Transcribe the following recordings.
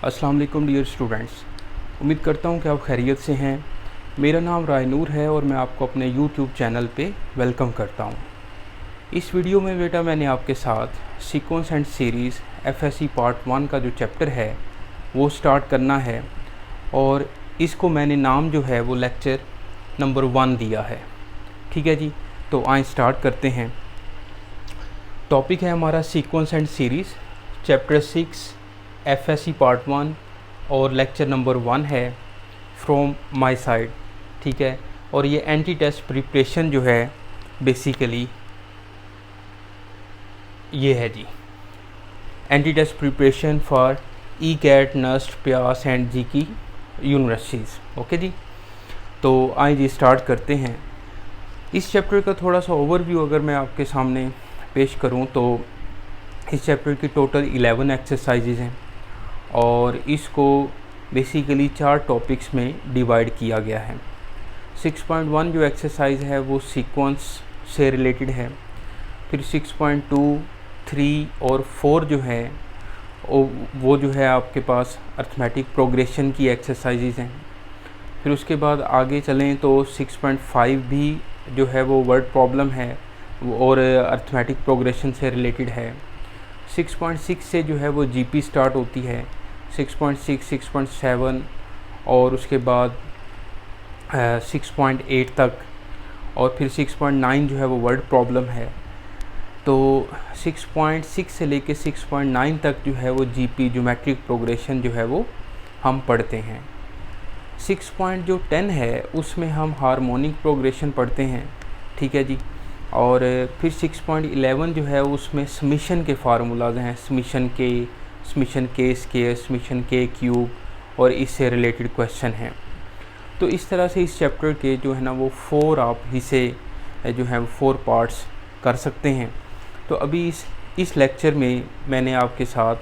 अस्सलाम वालेकुम dear students. उम्मीद करता हूँ कि आप खैरियत से हैं। मेरा नाम रायनूर है और मैं आपको अपने यूट्यूब चैनल पे वेलकम करता हूँ। इस वीडियो में बेटा मैंने आपके साथ sequence and series FSc part 1 का जो चैप्टर है वो स्टार्ट करना है और इसको मैंने नाम जो है वो लेक्चर नंबर 1 दिया है। ठीक है जी, तो आए स्टार्ट करते हैं। टॉपिक है हमारा sequence and series, chapter 6 FSc part 1 और लेक्चर नंबर 1 है फ्रॉम माय साइड। ठीक है, और ये एंटी टेस्ट प्रिपरेशन जो है बेसिकली ये है जी, anti test preparation for E CAT, NEST, प्यास एंड जी की यूनिवर्सिटीज़। ओके जी, तो आइए जी स्टार्ट करते हैं। इस चैप्टर का थोड़ा सा ओवरव्यू अगर मैं आपके सामने पेश करूं तो इस चैप्टर की टोटल 11 एक्सरसाइजेज हैं और इसको बेसिकली 4 टॉपिक्स में डिवाइड किया गया है। 6.1 जो एक्सरसाइज है वो सीक्वेंस से रिलेटेड है। फिर 6.2, 3 और 4 जो है वो जो है आपके पास अर्थमेटिक प्रोग्रेशन की एक्सरसाइजेज हैं। फिर उसके बाद आगे चलें तो 6.5 भी जो है वो वर्ड प्रॉब्लम है और अर्थमेटिक प्रोग्रेशन से रिलेटेड है। 6.6 से जो है वो जीपी स्टार्ट होती है, 6.6, 6.7 और उसके बाद 6.8 तक, और फिर 6.9 जो है वो वर्ड प्रॉब्लम है। तो 6.6 से लेके 6.9 तक जो है वो जीपी ज्योमेट्रिक प्रोग्रेशन जो है वो हम पढ़ते हैं। 6.10 है उसमें हम हार्मोनिक प्रोग्रेशन पढ़ते हैं। ठीक है जी, और फिर 6.11 जो है उसमें समीशन के फार्मूलाज हैं, समीशन के स्क्वायर, समीशन के क्यूब और इससे रिलेटेड क्वेश्चन हैं। तो इस तरह से इस चैप्टर के जो है ना वो 4 आप हिस्से जो हैं 4 पार्ट्स कर सकते हैं। तो अभी इस लेक्चर में मैंने आपके साथ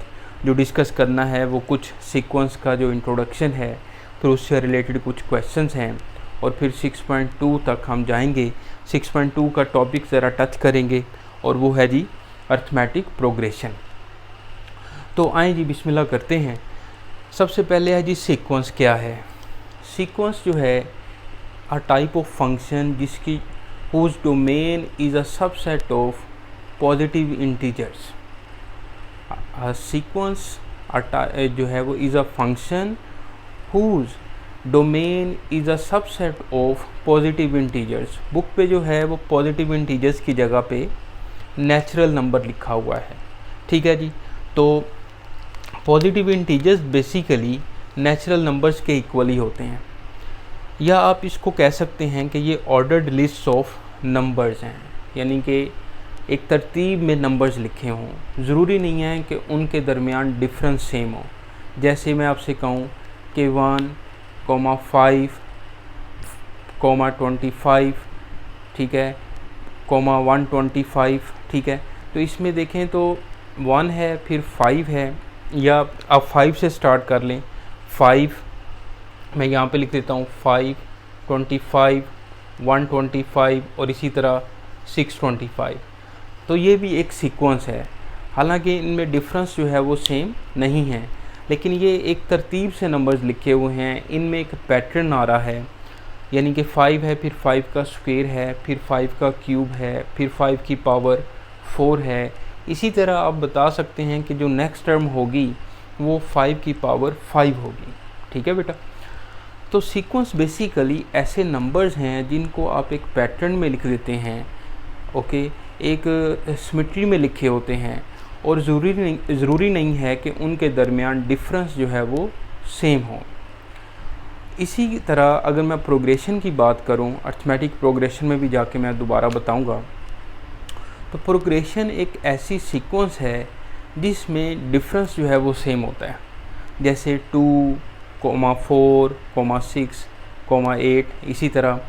जो डिस्कस करना है वो कुछ सीक्वेंस का जो इंट्रोडक्शन है, फिर उससे रिलेटेड कुछ क्वेश्चंस हैं और फिर 6.2 तक हम जाएंगे। 6.2 का टॉपिक ज़रा टच करेंगे और वो है जी अर्थमेटिक प्रोग्रेशन। तो आए जी बिस्मिल्लाह करते हैं। सबसे पहले है जी सीक्वेंस क्या है। सीक्वेंस जो है अ टाइप ऑफ फंक्शन जिसकी whose domain is a subset of positive integers. Sequence जो है वो is a function whose domain is a subset of positive integers. Book पे जो है वो पॉजिटिव इंटीजर्स की जगह पे नेचुरल नंबर लिखा हुआ है। ठीक है जी, तो positive integers basically natural numbers के इक्वली होते हैं, या आप इसको कह सकते हैं कि ये ऑर्डर्ड लिस्ट ऑफ नंबर्स हैं, यानी कि एक तरतीब में नंबर्स लिखे हों। ज़रूरी नहीं है कि उनके दरमियान डिफरेंस सेम हो। जैसे मैं आपसे कहूँ कि 1, 5, 25, ठीक है, 125, ठीक है। तो इसमें देखें तो 1 है, फिर 5 है, या आप 5 से स्टार्ट कर लें। 5 मैं यहाँ पे लिख देता हूँ, 5, 25, 125 और इसी तरह 625। तो ये भी एक सीक्वेंस है। हालांकि इनमें डिफरेंस जो है वो सेम नहीं है, लेकिन ये एक तरतीब से नंबर्स लिखे हुए हैं, इनमें एक पैटर्न आ रहा है। यानी कि 5 है, फिर 5 का स्क्वायर है, फिर 5 का क्यूब है, फिर 5 की पावर 4 है। इसी तरह आप बता सकते हैं कि जो नेक्स्ट टर्म होगी वो 5 की पावर 5 होगी। ठीक है बेटा, तो सीक्वेंस बेसिकली ऐसे नंबर्स हैं जिनको आप एक पैटर्न में लिख देते हैं। ओके, एक सिमेट्री में लिखे होते हैं और ज़रूरी नहीं है कि उनके दरमियान डिफरेंस जो है वो सेम हो। इसी तरह अगर मैं प्रोग्रेशन की बात करूं, अर्थमेटिक प्रोग्रेशन में भी जाके मैं दोबारा बताऊंगा, तो प्रोग्रेशन एक ऐसी सीक्वेंस है जिसमें डिफरेंस जो है वो सेम होता है। जैसे 2, 4, 6, 8, इसी तरह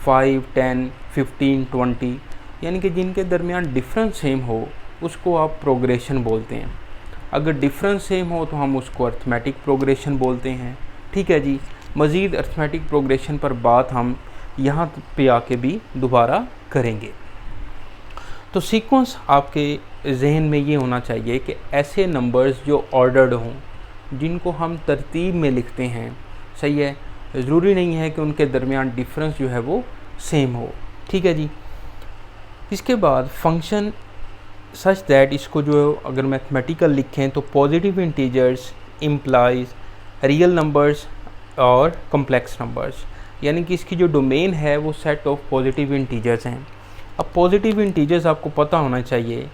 5, 10, 15, 20, यानी कि जिनके दरमियान डिफरेंस सेम हो उसको आप प्रोग्रेशन बोलते हैं। अगर डिफरेंस सेम हो तो हम उसको अर्थमेटिक प्रोग्रेशन बोलते हैं। ठीक है जी, मज़ीद अर्थमेटिक प्रोग्रेशन पर बात हम यहाँ पे आके भी दोबारा करेंगे। तो सीक्वेंस आपके जहन में ये होना चाहिए कि ऐसे नंबर्स जो ऑर्डर्ड हों, जिनको हम तरतीब में लिखते हैं, सही है, ज़रूरी नहीं है कि उनके दरमियान डिफरेंस जो है वो सेम हो, ठीक है जी। इसके बाद फंक्शन सच दैट, इसको जो अगर मैथमेटिकल लिखें तो positive integers implies real numbers और कम्प्लेक्स नंबर्स, यानी कि इसकी जो डोमेन है वो सेट ऑफ पॉजिटिव इंटीजर्स हैं। अब पॉजिटिव इंटीजर्स आपको पता होना चाहिए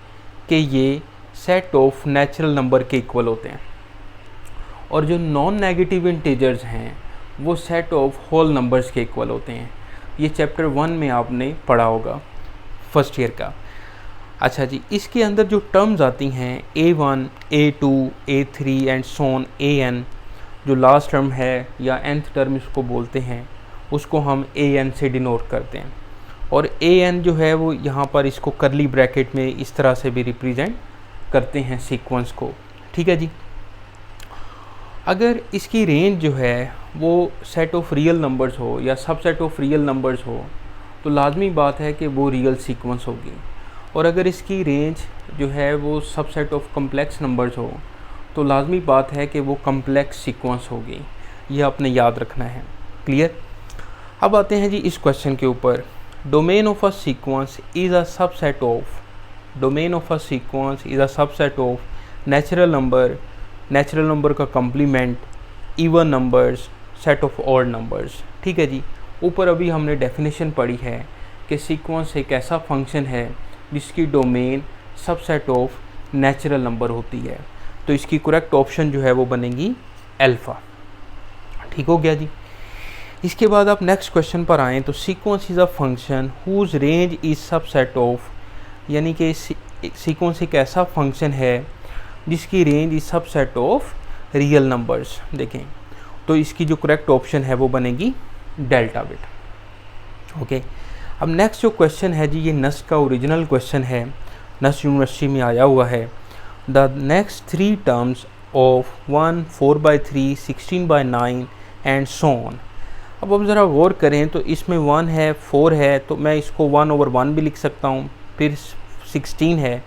कि ये सेट ऑफ नेचुरल नंबर के इक्वल होते हैं, और जो नॉन नेगेटिव इंटीजर्स हैं वो सेट ऑफ होल नंबर्स के इक्वल होते हैं। ये चैप्टर 1 में आपने पढ़ा होगा फर्स्ट ईयर का। अच्छा जी, इसके अंदर जो टर्म्स आती हैं A1, A2, A3 and so on AN, जो लास्ट टर्म है या nth टर्म इसको बोलते हैं, उसको हम AN से डिनोट करते हैं। और AN जो है वो यहाँ पर इसको करली ब्रैकेट में इस तरह से भी रिप्रेजेंट करते हैं सीक्वेंस को, ठीक है जी। अगर इसकी रेंज जो है वो सेट ऑफ रियल नंबर्स हो या सबसेट ऑफ रियल नंबर्स हो तो लाजमी बात है कि वो रियल सीक्वेंस होगी, और अगर इसकी रेंज जो है वो सबसेट ऑफ कम्प्लेक्स नंबर्स हो तो लाजमी बात है कि वो कम्प्लेक्स सीक्वेंस होगी। ये आपने याद रखना है, क्लियर। अब आते हैं जी इस क्वेश्चन के ऊपर। Domain of a sequence is a subset of, domain of a sequence is a subset of natural number का complement, even numbers, set of odd numbers, ठीक है जी। ऊपर अभी हमने डेफिनेशन पढ़ी है कि सीक्वेंस एक ऐसा फंक्शन है जिसकी domain subset of natural number होती है, तो इसकी करेक्ट ऑप्शन जो है वो बनेगी अल्फ़ा, ठीक हो गया जी। इसके बाद आप नेक्स्ट क्वेश्चन पर आएँ तो sequence is a function whose range is subset of, यानी कि सीक्वेंस एक ऐसा फंक्शन है जिसकी range is subset of real numbers. देखें तो इसकी जो करेक्ट ऑप्शन है वो बनेगी डेल्टा बिट, ओके। अब नेक्स्ट जो क्वेश्चन है जी, ये नस्ट का ओरिजिनल क्वेश्चन है, नस्ट यूनिवर्सिटी में आया हुआ है। The next 3 terms of 1, 4/3, 16/9 and so on. अब ज़रा गौर करें तो इसमें 1 है, 4 है, तो मैं इसको 1/1 भी लिख सकता हूँ, फिर 16 है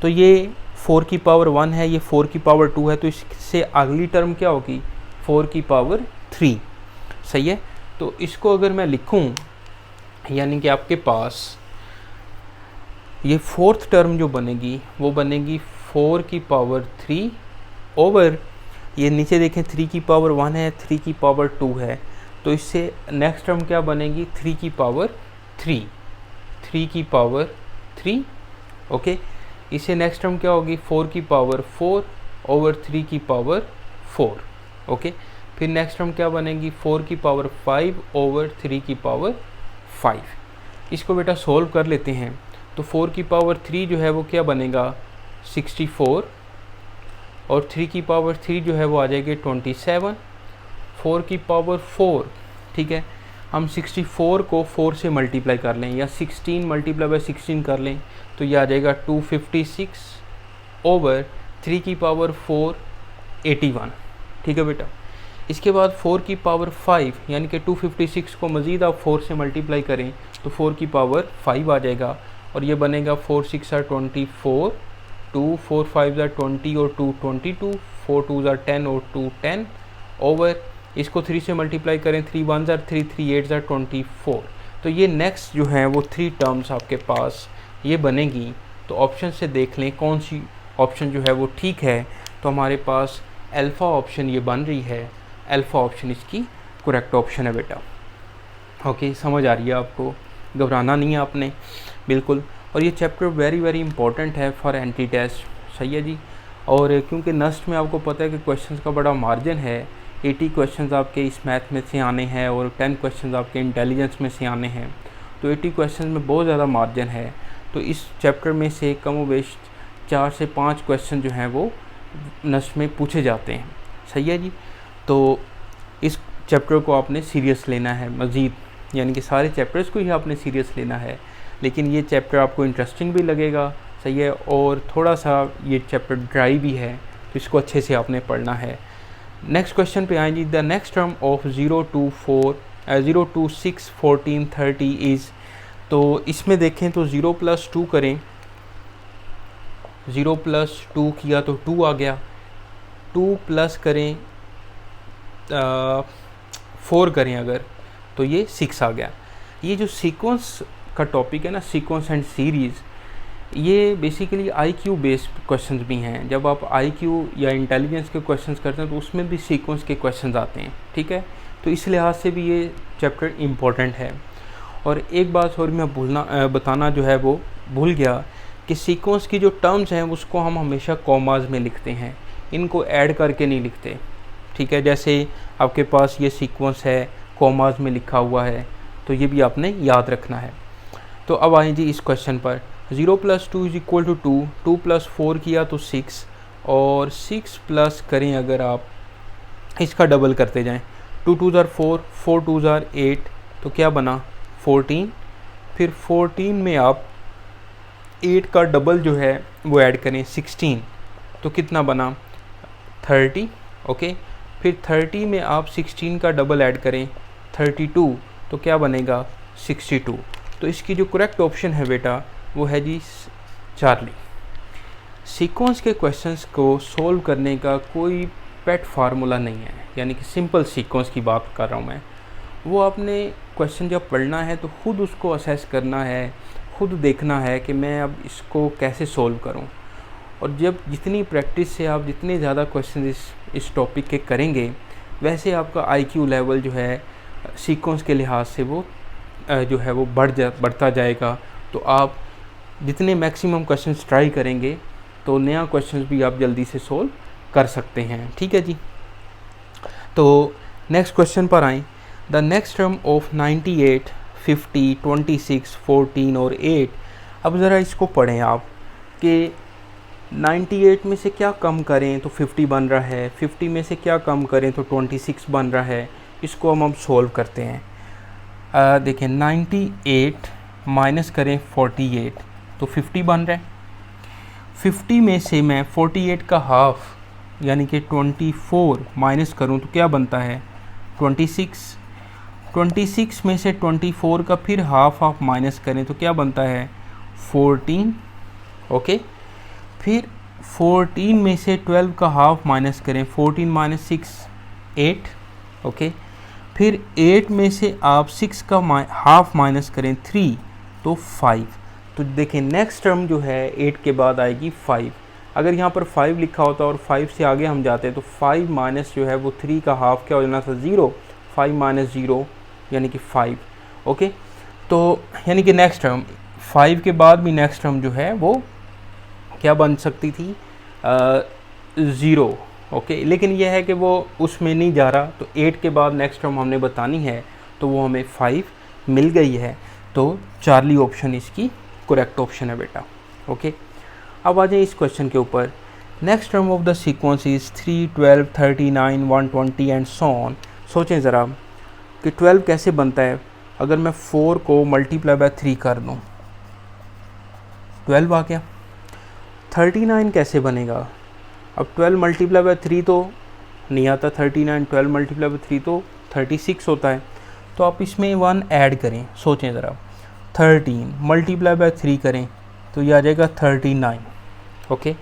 तो ये 4 की पावर 1 है, ये 4 की पावर 2 है, तो इससे अगली टर्म क्या होगी 4 की पावर 3, सही है। तो इसको अगर मैं लिखूं, यानी कि आपके पास ये 4th टर्म जो बनेगी वो बनेगी 4 की पावर 3 ओवर, ये नीचे देखें 3 की पावर 1 है, 3 की पावर 2 है, तो इससे नेक्स्ट टर्म क्या बनेगी 3 की पावर 3, 3 की पावर 3, ओके। इसे नेक्स्ट टर्म क्या होगी 4 की पावर 4 ओवर 3 की पावर 4, ओके। फिर नेक्स्ट टर्म क्या बनेगी 4 की पावर 5 ओवर 3 की पावर 5। इसको बेटा सोल्व कर लेते हैं, तो 4 की पावर 3 जो है वो क्या बनेगा 64, और 3 की पावर 3 जो है वो आ जाएगी 27, 4 की पावर 4, ठीक है। हम 64 को 4 से मल्टीप्लाई कर लें या 16 मल्टीप्लाई बाई 16 कर लें तो ये आ जाएगा 256 ओवर 3 की पावर 4 81, ठीक है बेटा। इसके बाद 4 की पावर 5 यानी कि 256 को मज़ीद आप 4 से मल्टीप्लाई करें तो 4 की पावर 5 आ जाएगा, और ये बनेगा 4 6 are 24, 2 4 5 are 20 और 2 22, 4 2 are 10 और 2 10 ओवर, इसको 3 से मल्टीप्लाई करें 3 1 are 3, 3 8 are 24। तो ये नेक्स्ट जो हैं वो 3 टर्म्स आपके पास ये बनेगी। तो ऑप्शन से देख लें कौन सी ऑप्शन जो है वो ठीक है, तो हमारे पास अल्फ़ा ऑप्शन ये बन रही है, अल्फ़ा ऑप्शन इसकी करेक्ट ऑप्शन है बेटा, ओके। समझ आ रही है आपको, घबराना नहीं है आपने, बिल्कुल। और ये चैप्टर वेरी वेरी इंपॉर्टेंट है फॉर एंट्री टेस्ट, सही है जी। और क्योंकि नस्ट में आपको पता है कि क्वेश्चंस का बड़ा मार्जिन है, 80 क्वेश्चंस आपके इस मैथ में से आने हैं और 10 क्वेश्चंस आपके इंटेलिजेंस में से आने हैं, तो 80 क्वेश्चंस में बहुत ज़्यादा मार्जिन है। तो इस चैप्टर में से कम वेश 4 से 5 क्वेश्चन जो हैं वो नस्ट में पूछे जाते हैं, सही है जी। तो इस चैप्टर को आपने सीरियस लेना है मज़ीद, यानी कि सारे चैप्टर्स को ही आपने सीरियस लेना है, लेकिन ये चैप्टर आपको इंटरेस्टिंग भी लगेगा, सही है, और थोड़ा सा ये चैप्टर ड्राई भी है, तो इसको अच्छे से आपने पढ़ना है। नेक्स्ट क्वेश्चन पे आएंगे, the next term of 0 to 6 14 30 is, तो इसमें देखें तो 0 + 2 करें, 0 + 2 किया तो 2 आ गया, 2 प्लस करें 4 करें अगर, तो ये 6 आ गया। ये जो सीक्वेंस का टॉपिक है ना, सीक्वेंस एंड सीरीज़, ये बेसिकली IQ बेस्ड क्वेश्चंस भी हैं। जब आप IQ या इंटेलिजेंस के क्वेश्चंस करते हैं तो उसमें भी सीक्वेंस के क्वेश्चंस आते हैं, ठीक है। तो इस लिहाज से भी ये चैप्टर इम्पोर्टेंट है। और एक बात और मैं बताना जो है वो भूल गया कि सीक्वेंस की जो टर्म्स हैं उसको हम हमेशा कॉमाज में लिखते हैं, इनको ऐड करके नहीं लिखते, ठीक है। जैसे आपके पास ये सीक्वेंस है, कॉमाज में लिखा हुआ है, तो ये भी आपने याद रखना है। तो अब आए जी इस क्वेश्चन पर। 0 + 2 = 2, 2 + 4 किया तो 6, और 6 प्लस करें अगर आप, इसका डबल करते जाएं, 2 × 2 = 4, 4 × 2 = 8, तो क्या बना 14। फिर 14 में आप 8 का डबल जो है वो ऐड करें 16, तो कितना बना 30, ओके। फिर 30 में आप 16 का डबल ऐड करें 32, तो क्या बनेगा 62। तो इसकी जो करेक्ट ऑप्शन है बेटा वो है जी चार्ली। सीक्वेंस के क्वेश्चंस को सॉल्व करने का कोई पेट फार्मूला नहीं है, यानी कि सिंपल सीक्वेंस की बात कर रहा हूँ मैं। वो आपने क्वेश्चन जब पढ़ना है तो खुद उसको असेस करना है, खुद देखना है कि मैं अब इसको कैसे सॉल्व करूँ। और जब जितनी प्रैक्टिस से आप जितने ज़्यादा क्वेश्चन इस टॉपिक के करेंगे, वैसे आपका IQ लेवल जो है सीक्वेंस के लिहाज से वो जो है वो बढ़ता जाएगा। तो आप जितने मैक्सिमम क्वेश्चंस ट्राई करेंगे तो नया क्वेश्चंस भी आप जल्दी से सोल्व कर सकते हैं, ठीक है जी। तो नेक्स्ट क्वेश्चन पर आएँ। द नेक्स्ट टर्म ऑफ 98, 50, 26, 14 और 8। अब ज़रा इसको पढ़ें आप कि 98 में से क्या कम करें तो 50 बन रहा है, 50 में से क्या कम करें तो 26 बन रहा है। इसको हम सॉल्व करते हैं। देखें 98 माइनस करें 48, तो 50 बन रहा है। 50 में से मैं 48 का हाफ यानी कि 24 माइनस करूं तो क्या बनता है 26। 26 में से 24 का फिर हाफ माइनस करें तो क्या बनता है 14, ओके। फिर 14 में से 12 का हाफ माइनस करें, 14 - 6 8, ओके। फिर 8 में से आप 6 का हाफ माइनस करें 3, तो 5। तो देखें नेक्स्ट टर्म जो है 8 के बाद आएगी 5। अगर यहाँ पर 5 लिखा होता और 5 से आगे हम जाते तो 5 माइनस जो है वो 3 का हाफ क्या हो जाना था 0, 5 - 0 यानी कि 5, ओके। तो यानी कि नेक्स्ट टर्म 5 के बाद भी नेक्स्ट टर्म जो है वो क्या बन सकती थी 0, ओके। लेकिन यह है कि वो उसमें नहीं जा रहा, तो 8 के बाद नेक्स्ट टर्म हमने बतानी है, तो वो हमें 5 मिल गई है। तो चार्ली ऑप्शन इसकी करेक्ट ऑप्शन है बेटा, ओके। अब आ जाए इस क्वेश्चन के ऊपर। Next term of the sequence is 3, 12, 39, 120 and so on. सोचें ज़रा कि 12 कैसे बनता है। अगर मैं 4 को मल्टीप्लाई बाय 3 कर दूँ 12 आ गया। 39 कैसे बनेगा। अब 12 मल्टीप्लाई बाय 3 तो नहीं आता 39, 12 मल्टीप्लाई बाय 3 तो 36 होता है। तो आप इसमें 1 ऐड करें, सोचें ज़रा 13 मल्टीप्लाई बाय 3 करें तो ये आ जाएगा 39, ओके।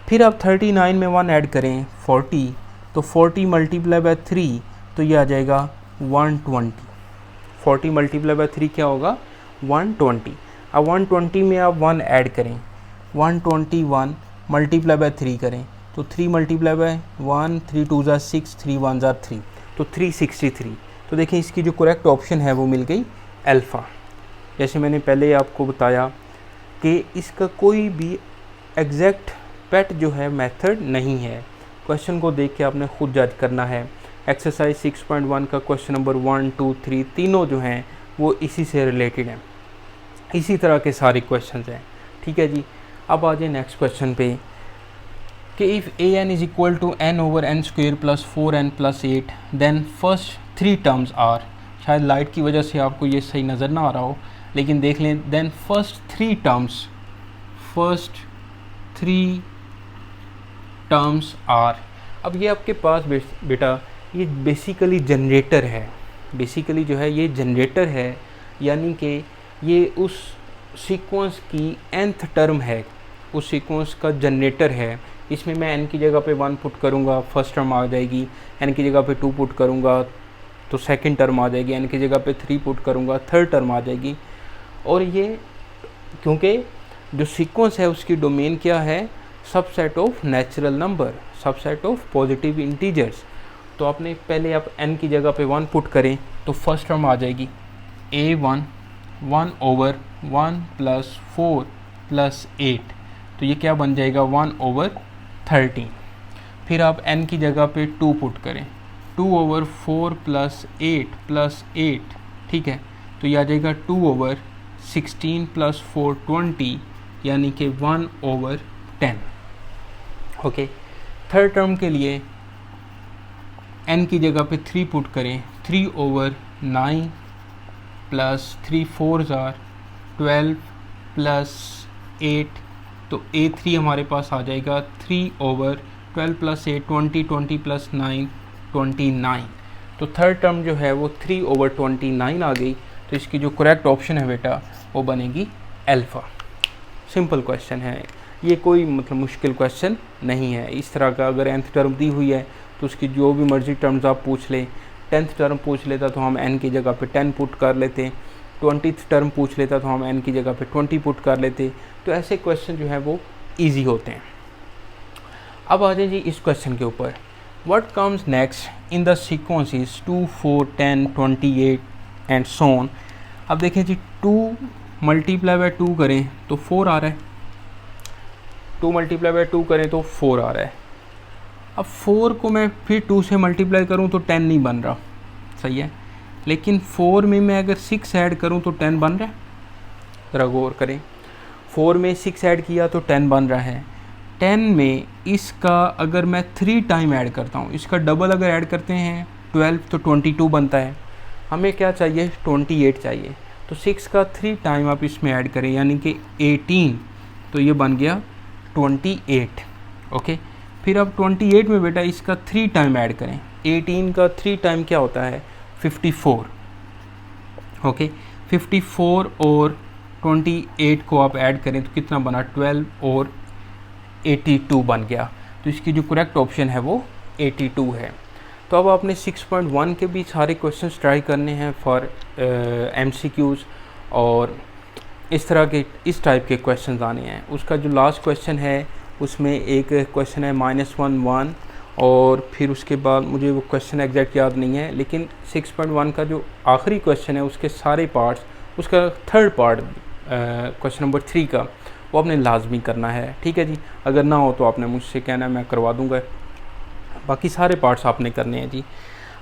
फिर आप 39 में 1 ऐड करें 40, तो 40 मल्टीप्लाई बाय 3 तो ये आ जाएगा 120। 40 मल्टीप्लाई बाय 3 क्या होगा 120। अब 120 में आप 1 ऐड करें 121 मल्टीप्लाई बाय 3 करें तो 3 मल्टीप्लाई बाय 1, 3 2 = 6, 3 1 = 3, तो 363। तो देखिए इसकी जो करेक्ट ऑप्शन है वो मिल गई अल्फ़ा। जैसे मैंने पहले आपको बताया कि इसका कोई भी एग्जैक्ट पेट जो है मेथड नहीं है। क्वेश्चन को देख के आपने खुद जज करना है। एक्सरसाइज 6.1 का क्वेश्चन नंबर 1, 2, 3 तीनों जो हैं वो इसी से रिलेटेड हैं, इसी तरह के सारे क्वेश्चंस हैं, ठीक है जी। अब आ जाए नेक्स्ट क्वेश्चन पे कि if an = n/n² + 4n + 8 then first 3 terms are. शायद लाइट की वजह से आपको ये सही नज़र ना आ रहा हो, लेकिन देख लें। Then first 3 terms are. अब ये आपके पास बेटा ये बेसिकली जनरेटर है, बेसिकली जो है ये जनरेटर है, यानी कि ये उस सीक्वेंस की nth टर्म है, उस सीक्वेंस का जनरेटर है इसमें मैं n की जगह पे 1 पुट करूँगा, फर्स्ट टर्म आ जाएगी, n की जगह पे 2 पुट करूँगा तो सेकंड टर्म आ जाएगी, n की जगह पे 3 पुट करूँगा थर्ड टर्म आ जाएगी। और ये क्योंकि जो सीक्वेंस है उसकी डोमेन क्या है, subset of natural number, subset of positive integers. तो आपने पहले आप n की जगह पे 1 पुट करें तो फर्स्ट टर्म आ जाएगी a1 1 ओवर 1 + 4 + 8, तो ये क्या बन जाएगा 1 ओवर 13। फिर आप n की जगह पे 2 पुट करें, 2 ओवर 4 + 8 + 8, ठीक है, तो ये आ जाएगा 2 ओवर 16 + 4 20, यानी कि 1 ओवर 10। ओके, थर्ड टर्म के लिए n की जगह पे 3 पुट करें, 3 ओवर 9 + 3 4s are 12 + 8, तो a3 हमारे पास आ जाएगा 3 ओवर 12 + 8 20, 20 + 9 29। तो थर्ड टर्म जो है वो 3 ओवर 29 आ गई। तो इसकी जो करेक्ट ऑप्शन है बेटा वो बनेगी अल्फ़ा। सिंपल क्वेश्चन है ये, कोई मतलब मुश्किल क्वेश्चन नहीं है। इस तरह का अगर nth टर्म दी हुई है तो उसकी जो भी मर्जी टर्म्स आप पूछ लें, 10th टर्म पूछ लेता तो हम n की जगह पे 10 पुट कर लेते, 20th टर्म पूछ लेता तो हम n की जगह पे 20 पुट कर लेते। तो ऐसे क्वेश्चन जो है वो ईजी होते हैं। अब आ जाए जी इस क्वेश्चन के ऊपर, what comes next in the sequences 2 4 10 28 and so on. अब देखें जी 2 × 2 करें तो 4 आ रहा है, 2 × 2 करें तो 4 आ रहा है। अब 4 को मैं फिर 2 से मल्टीप्लाई करूं तो 10 नहीं बन रहा, सही है, लेकिन 4 में मैं अगर 6 ऐड करूं तो 10 बन रहा है। ज़रा गौर करें, 4 में 6 ऐड किया तो 10 बन रहा है। 10 में इसका अगर मैं 3 टाइम ऐड करता हूँ, इसका डबल अगर ऐड करते हैं 12 तो 22 बनता है। हमें क्या चाहिए, 28 चाहिए। तो 6 का 3 टाइम आप इसमें ऐड करें यानी कि 18, तो ये बन गया 28। ओके, फिर अब 28 में बेटा इसका 3 टाइम ऐड करें, 18 का 3 टाइम क्या होता है 54। ओके, 54 और 28 को आप ऐड करें तो कितना बना 12 और 82 बन गया। तो इसकी जो करेक्ट ऑप्शन है वो 82 है। तो अब आपने 6.1 के भी सारे क्वेश्चंस ट्राई करने हैं फॉर MCQs, और इस तरह के इस टाइप के क्वेश्चंस आने हैं। उसका जो लास्ट क्वेश्चन है उसमें एक क्वेश्चन है -1 1, और फिर उसके बाद मुझे वो क्वेश्चन एग्जैक्ट याद नहीं है, लेकिन 6.1 का जो आखिरी क्वेश्चन है उसके सारे पार्ट्स, उसका थर्ड पार्ट क्वेश्चन नंबर 3 का वो आपने लाजमी करना है। ठीक है जी, अगर ना हो तो आपने मुझसे कहना है, मैं करवा दूंगा। बाकी सारे पार्ट्स आपने करने हैं जी।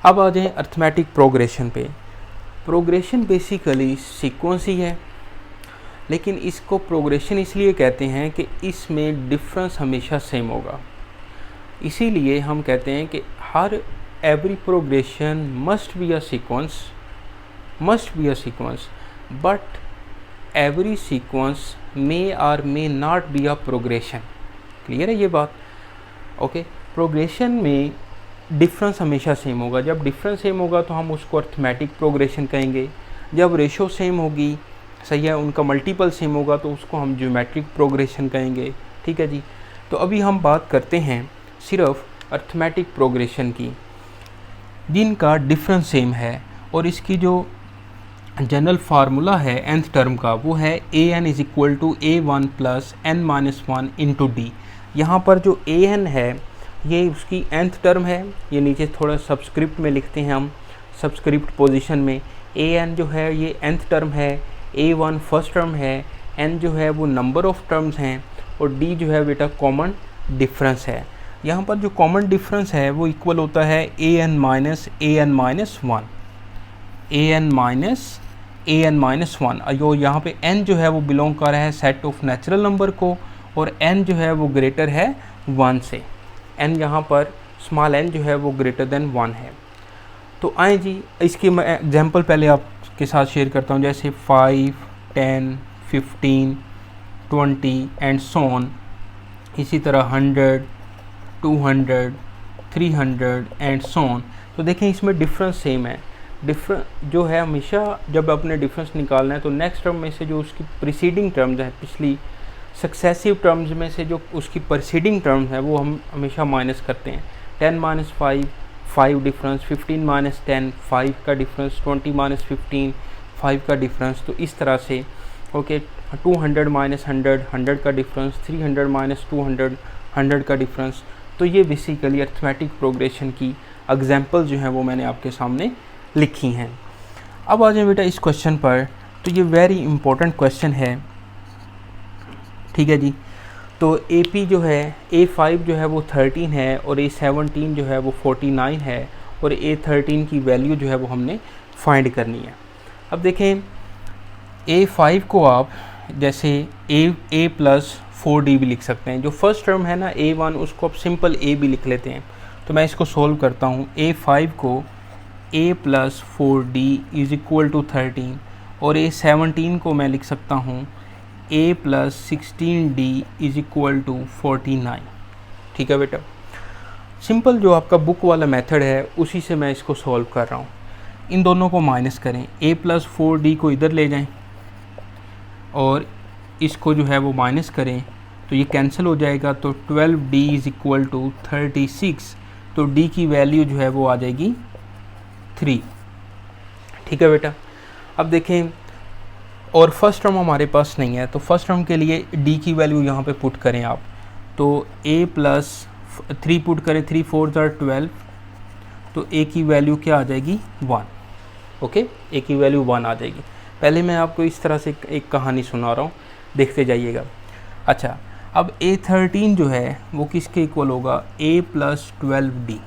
अब आ जाएं अर्थमेटिक प्रोग्रेशन पे। प्रोग्रेशन बेसिकली सीक्वेंस ही है, लेकिन इसको प्रोग्रेशन इसलिए कहते हैं कि इसमें डिफरेंस हमेशा सेम होगा। इसीलिए हम कहते हैं कि हर every progression must be a sequence, but every sequence may और may not be a progression. Clear है ये बात? ओके, प्रोग्रेशन में डिफरेंस हमेशा सेम होगा। जब डिफरेंस सेम होगा तो हम उसको अर्थमेटिक प्रोग्रेशन कहेंगे। जब रेशो सेम होगी, सही है, उनका मल्टीपल सेम होगा तो उसको हम ज्योमेट्रिक प्रोग्रेशन कहेंगे। ठीक है जी। तो अभी हम बात करते हैं सिर्फ अर्थमेटिक प्रोग्रेशन की, जिनका डिफरेंस सेम है, और इसकी जो जनरल फार्मूला है nth टर्म का वो है an = a1 + n - 1 × d। यहाँ पर जो an है ये उसकी nth टर्म है, ये नीचे थोड़ा सबस्क्रिप्ट में लिखते हैं हम, सबस्क्रिप्ट पोजीशन में। an जो है ये nth टर्म है, a1 फर्स्ट टर्म है, n जो है वो नंबर ऑफ टर्म्स हैं, और d जो है बेटा कॉमन डिफरेंस है। यहाँ पर जो कॉमन डिफरेंस है वो इक्वल होता है an - an - 1। जो यहाँ पे n जो है वो बिलोंग कर रहा है सेट ऑफ नेचुरल नंबर को, और n जो है वो ग्रेटर है 1 से। n यहाँ पर स्मॉल n जो है वो ग्रेटर देन 1 है। तो आए जी, इसकी मैं एग्जांपल पहले आपके साथ शेयर करता हूँ, जैसे 5 10 15 20 एंड सो ऑन। इसी तरह 100 200 300 एंड सो ऑन। तो देखें इसमें डिफरेंस सेम है। डिफरेंस जो है हमेशा जब अपने डिफरेंस निकालना है तो नेक्स्ट टर्म में से जो उसकी प्रीसीडिंग टर्म्स है, पिछली सक्सेसिव टर्म्स में से जो उसकी प्रीसीडिंग टर्म है वो हम हमेशा माइनस करते हैं। 10 माइनस 5 5 डिफरेंस, 15 माइनस 10 5 का डिफरेंस, 20 माइनस 15 5 का डिफरेंस। तो इस तरह से ओके 200 माइनस 100 100 का डिफरेंस, 300 माइनस 200 100 का डिफरेंस। तो ये बेसिकली अर्थमेटिक प्रोग्रेशन की एग्जांपल जो है वो मैंने आपके सामने लिखी हैं। अब आ जाए बेटा इस क्वेश्चन पर। तो ये वेरी इंपॉर्टेंट क्वेश्चन है, ठीक है जी। तो AP जो है A5 जो है वो 13 है और A17 जो है वो 49 है और A13 की वैल्यू जो है वो हमने फाइंड करनी है। अब देखें A5 को आप जैसे A प्लस 4D भी लिख सकते हैं। जो फर्स्ट टर्म है ना A1 उसको आप सिंपल A भी लिख लेते हैं। तो मैं इसको सोल्व करता हूँ। A5 को A plus 4D is equal to 13 और A17 को मैं लिख सकता हूँ A plus 16D is equal to 49। ठीक है बेटा, सिंपल जो आपका बुक वाला मेथड है उसी से मैं इसको सॉल्व कर रहा हूँ। इन दोनों को माइनस करें, A प्लस 4D को इधर ले जाएं और इसको जो है वो माइनस करें तो ये कैंसिल हो जाएगा। तो 12D इज इक्वल टू 36। तो D की वैल्यू जो है वो आ जाएगी 3। ठीक है बेटा, अब देखें और फर्स्ट टर्म हमारे पास नहीं है तो फर्स्ट टर्म के लिए D की वैल्यू यहाँ पे पुट करें आप। तो A प्लस 3 पुट करें, 3 4 12। तो A की वैल्यू क्या आ जाएगी 1। ओके, A की वैल्यू 1 आ जाएगी। पहले मैं आपको इस तरह से एक कहानी सुना रहा हूँ, देखते जाइएगा। अच्छा, अब A13 जो है वो किसके इक्वल होगा, A प्लस 12D।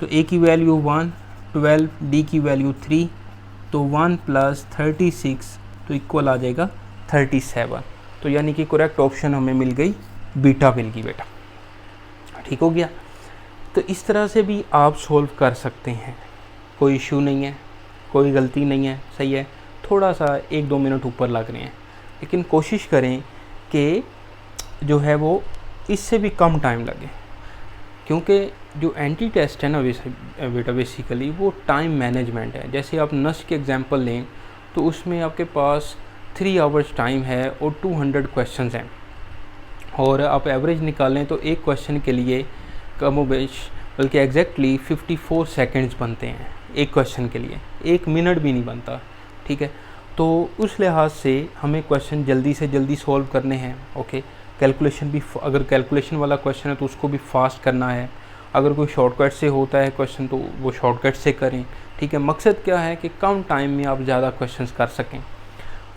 तो A की वैल्यू 1, 12, D की वैल्यू 3, तो 1 प्लस 36 तो इक्वल आ जाएगा 37। तो यानी कि करेक्ट ऑप्शन हमें मिल गई, बीटा मिल गई बेटा। ठीक हो गया। तो इस तरह से भी आप सोल्व कर सकते हैं, कोई इशू नहीं है, कोई गलती नहीं है, सही है। थोड़ा सा 1-2 मिनट ऊपर लग रहे हैं, लेकिन कोशिश करें कि जो है वो इससे भी कम टाइम लगे, क्योंकि जो एंटी टेस्ट है ना बेटा बेसिकली वो टाइम मैनेजमेंट है। जैसे आप नस्ट के एग्जांपल लें तो उसमें आपके पास 3 आवर्स टाइम है और 200 क्वेश्चंस हैं और आप एवरेज निकालें तो एक क्वेश्चन के लिए कमोबेश बल्कि एग्जैक्टली 54 सेकंड्स बनते हैं एक क्वेश्चन के लिए, 1 मिनट भी नहीं बनता। ठीक है, तो उस लिहाज से हमें क्वेश्चन जल्दी से जल्दी सॉल्व करने हैं। ओके, कैलकुलेशन भी, अगर कैलकुलेशन वाला क्वेश्चन है तो उसको भी फास्ट करना है। अगर कोई शॉर्टकट से होता है क्वेश्चन तो वो शॉर्टकट से करें। ठीक है, मकसद क्या है कि कम टाइम में आप ज़्यादा क्वेश्चंस कर सकें।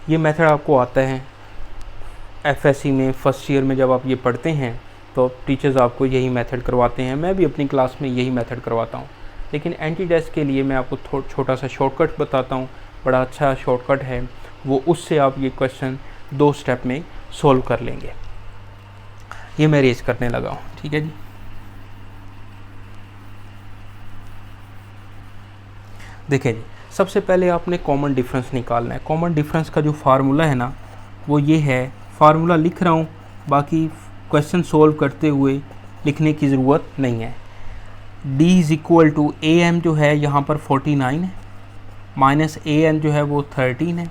ये मेथड आपको आता है FSC में फर्स्ट ईयर में, जब आप ये पढ़ते हैं तो टीचर्स आपको यही मेथड करवाते हैं। मैं भी अपनी क्लास में यही मेथड करवाता हूँ, लेकिन एंटी टेस्ट के लिए मैं आपको छोटा सा शॉर्टकट बताता हूँ, बड़ा अच्छा शॉर्टकट है वो, उससे आप ये क्वेश्चन 2 स्टेप में सॉल्व कर लेंगे। ये मैं रेज करने लगा हूँ, ठीक है जी। देखिए जी, सबसे पहले आपने कॉमन डिफरेंस निकालना है। कॉमन डिफरेंस का जो फार्मूला है ना वो ये है, फार्मूला लिख रहा हूँ, बाकी क्वेश्चन सोल्व करते हुए लिखने की ज़रूरत नहीं है। D is equal to AM जो है यहाँ पर 49 है, माइनस AN जो है वो 13 है,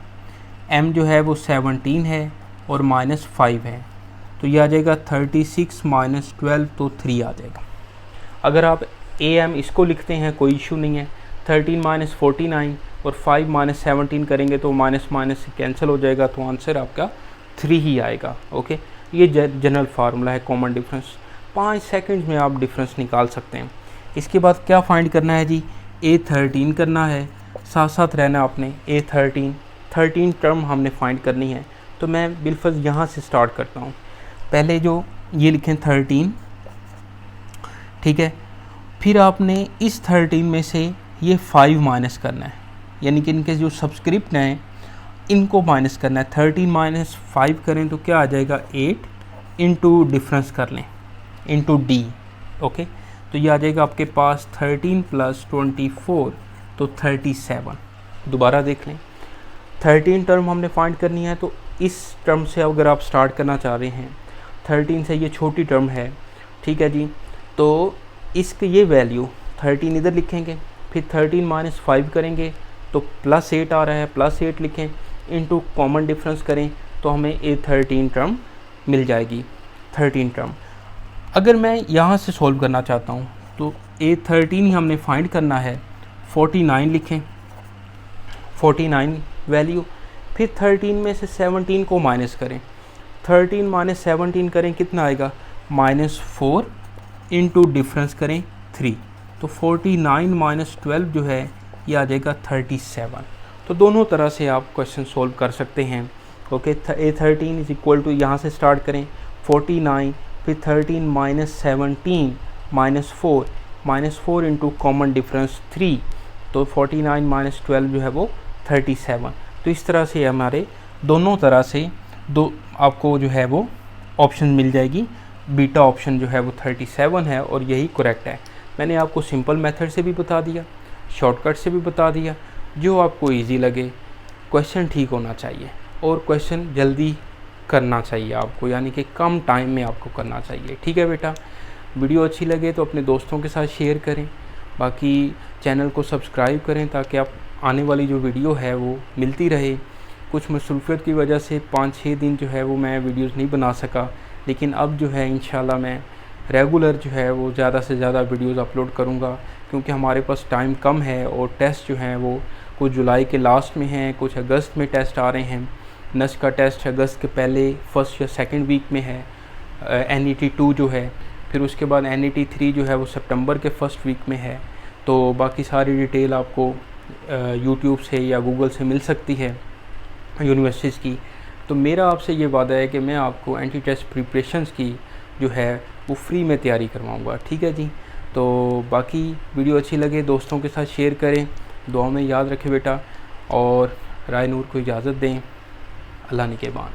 M जो है वो 17 है और माइनस 5 है। तो ये आ जाएगा 36 माइनस 12 तो 3 आ जाएगा। अगर आप AM इसको लिखते हैं कोई इशू नहीं है। 13 माइनस 49 और 5 माइनस 17 करेंगे तो माइनस माइनस से कैंसिल हो जाएगा, तो आंसर आपका 3 ही आएगा। ओके, ये जनरल फार्मूला है कॉमन डिफरेंस। 5 सेकंड्स में आप डिफरेंस निकाल सकते हैं। इसके बाद क्या फाइंड करना है जी, A13 करना है, साथ साथ रहना आपने। A13 टर्म हमने फाइंड करनी है। तो मैं बिलफर्ज यहाँ से स्टार्ट करता हूँ। पहले जो ये लिखें 13, ठीक है, फिर आपने इस 13 में से ये 5 माइनस करना है, यानी कि इनके जो सब्सक्रिप्ट हैं इनको माइनस करना है। 13 माइनस 5 करें तो क्या आ जाएगा 8, इंटू डिफरेंस कर लें इंटू D। ओके, तो ये आ जाएगा आपके पास 13 प्लस 24 तो 37। दोबारा देख लें, 13 टर्म हमने फाइंड करनी है, तो इस टर्म से अगर आप स्टार्ट करना चाह रहे हैं 13 से, ये छोटी टर्म है, ठीक है जी। तो इसकी ये वैल्यू 13 इधर लिखेंगे, फिर 13 माइनस 5 करेंगे तो प्लस 8 आ रहा है, प्लस 8 लिखें, इंटू कॉमन डिफरेंस करें तो हमें A13 टर्म मिल जाएगी 13 टर्म। अगर मैं यहाँ से सॉल्व करना चाहता हूँ तो A13 ही हमने फाइंड करना है, 49 लिखें, 49 वैल्यू, फिर 13 में से 17 को माइनस करें, 13 माइनस 17 करें कितना आएगा, -4 इंटू डिफरेंस करें 3, तो 49 माइनस 12 जो है ये आ जाएगा 37। तो दोनों तरह से आप क्वेश्चन सोल्व कर सकते हैं। Okay, A13 is equal to, यहाँ से स्टार्ट करें 49, फिर 13 माइनस 17 -4 इंटू कॉमन डिफरेंस 3, तो 49 माइनस 12 जो है वो 37। तो इस तरह से हमारे दोनों तरह से आपको जो है वो ऑप्शन मिल जाएगी। बीटा ऑप्शन जो है वो 37 है और यही करेक्ट है। मैंने आपको सिंपल मेथड से भी बता दिया, शॉर्टकट से भी बता दिया, जो आपको इजी लगे। क्वेश्चन ठीक होना चाहिए और क्वेश्चन जल्दी करना चाहिए आपको, यानी कि कम टाइम में आपको करना चाहिए। ठीक है बेटा, वीडियो अच्छी लगे तो अपने दोस्तों के साथ शेयर करें, बाकी चैनल को सब्सक्राइब करें ताकि आप आने वाली जो वीडियो है वो मिलती रहे। कुछ मसरूफियत की वजह से 5-6 दिन जो है वो मैं वीडियोस नहीं बना सका, लेकिन अब जो है इंशाल्लाह मैं रेगुलर जो है वो ज़्यादा से ज़्यादा वीडियोस अपलोड करूँगा, क्योंकि हमारे पास टाइम कम है और टेस्ट जो हैं वो कुछ जुलाई के लास्ट में हैं, कुछ अगस्त में टेस्ट आ रहे हैं। नस का टेस्ट अगस्त के पहले फर्स्ट या सेकंड वीक में है, NET 2 जो है, फिर उसके बाद NET 3 जो है वो सितंबर के फर्स्ट वीक में है। तो बाकी सारी डिटेल आपको यूट्यूब से या गूगल से मिल सकती है यूनिवर्सिटीज़ की। तो मेरा आपसे ये वादा है कि मैं आपको एंटी टेस्ट प्रिपरेशंस की जो है वो फ्री में तैयारी करवाऊँगा। ठीक है जी, तो बाकी वीडियो अच्छी लगे दोस्तों के साथ शेयर करें, दुआ में याद रखें बेटा, और राय नूर को इजाज़त दें। अल्लाह निगहबान।